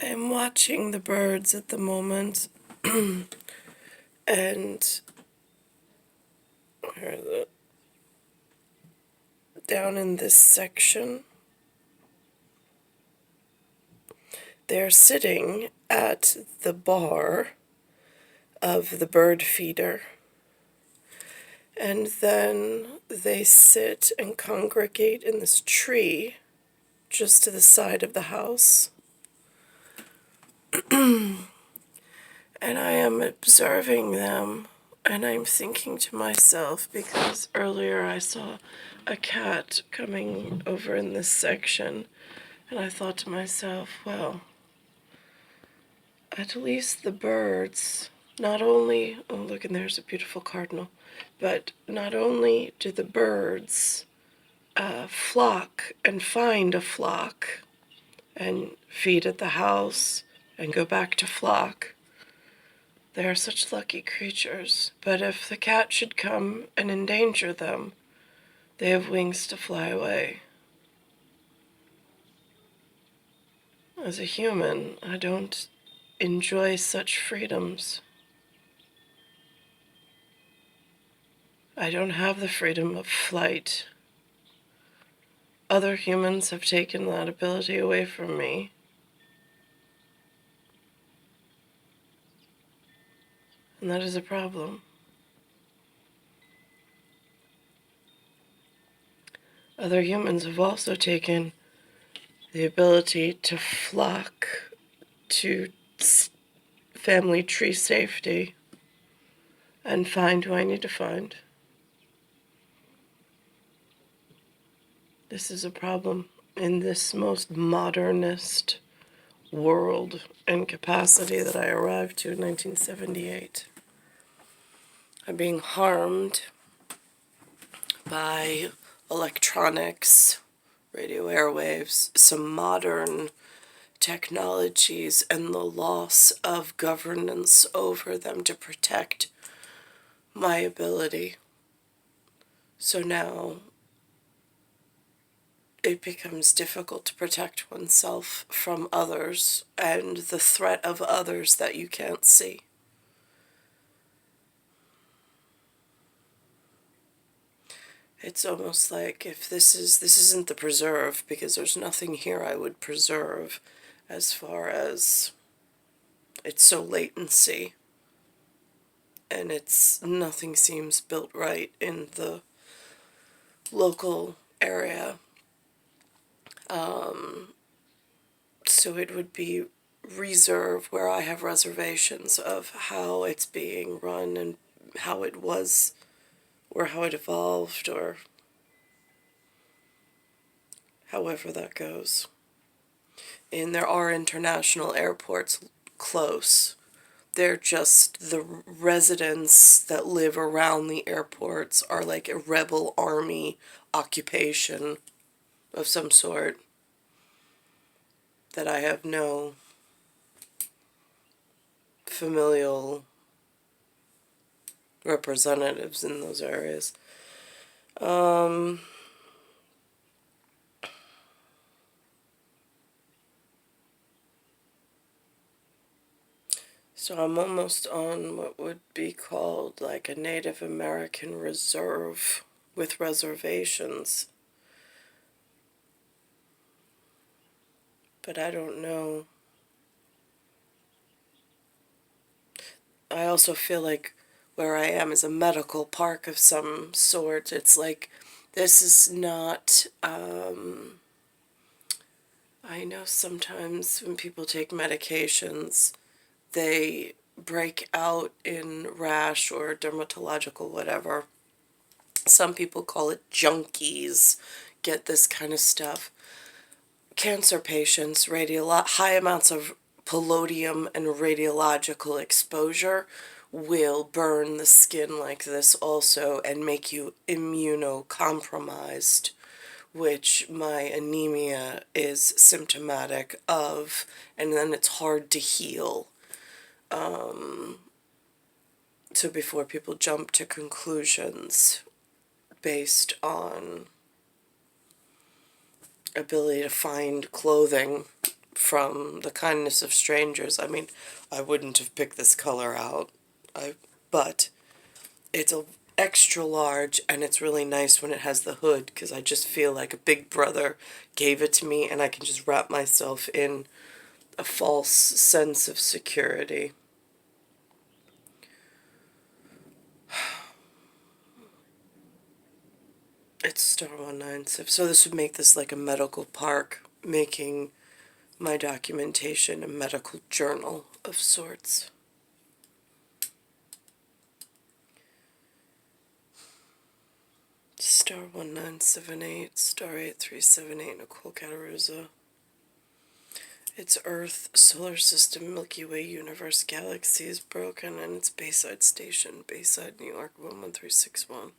I'm watching the birds at the moment, and down in this section, they're sitting at the bar of the bird feeder, and then they sit and congregate in this tree just to the side of the house. And I am observing them, and I'm thinking to myself, because earlier I saw a cat coming over in this section, and I thought to myself, well, at least the birds, not only, oh look, and there's a beautiful cardinal, but not only do the birds flock and find a flock and feed at the house and go back to flock. They are such lucky creatures, but if the cat should come and endanger them, they have wings to fly away. As a human, I don't enjoy such freedoms. I don't have the freedom of flight. Other humans have taken that ability away from me. And that is a problem. Other humans have also taken the ability to flock to family tree safety and find who I need to find. This is a problem in this most modernist world and capacity that I arrived to in 1978. I'm being harmed by electronics, radio airwaves, some modern technologies, and the loss of governance over them to protect my ability. So now it becomes difficult to protect oneself from others and the threat of others that you can't see. It's almost like if this isn't the preserve, because there's nothing here I would preserve as far as it's so latency, and nothing seems built right in the local area. So it would be reserve where I have reservations of how it's being run and how it was, or how it evolved, or however that goes. And there are international airports close. They're just the residents that live around the airports are like a rebel army occupation of some sort that I have no familial representatives in those areas. So I'm almost on what would be called like a Native American reserve with reservations. But I don't know. I also feel like where I am is a medical park of some sort. It's like, this is not, I know sometimes when people take medications, they break out in rash or dermatological whatever. Some people call it junkies, get this kind of stuff. Cancer patients, high amounts of polonium and radiological exposure will burn the skin like this also and make you immunocompromised, which my anemia is symptomatic of, and then it's hard to heal. So before people jump to conclusions based on ability to find clothing from the kindness of strangers. I mean, I wouldn't have picked this color out, but it's a extra large, and it's really nice when it has the hood, because I just feel like a big brother gave it to me, and I can just wrap myself in a false sense of security. It's star 197. So this would make this like a medical park, making my documentation a medical journal of sorts. Star 1978, star 8378, Nicole Cataruza. Its Earth, solar system, Milky Way, universe, galaxy is broken, and its Bayside station, Bayside, New York, 11361.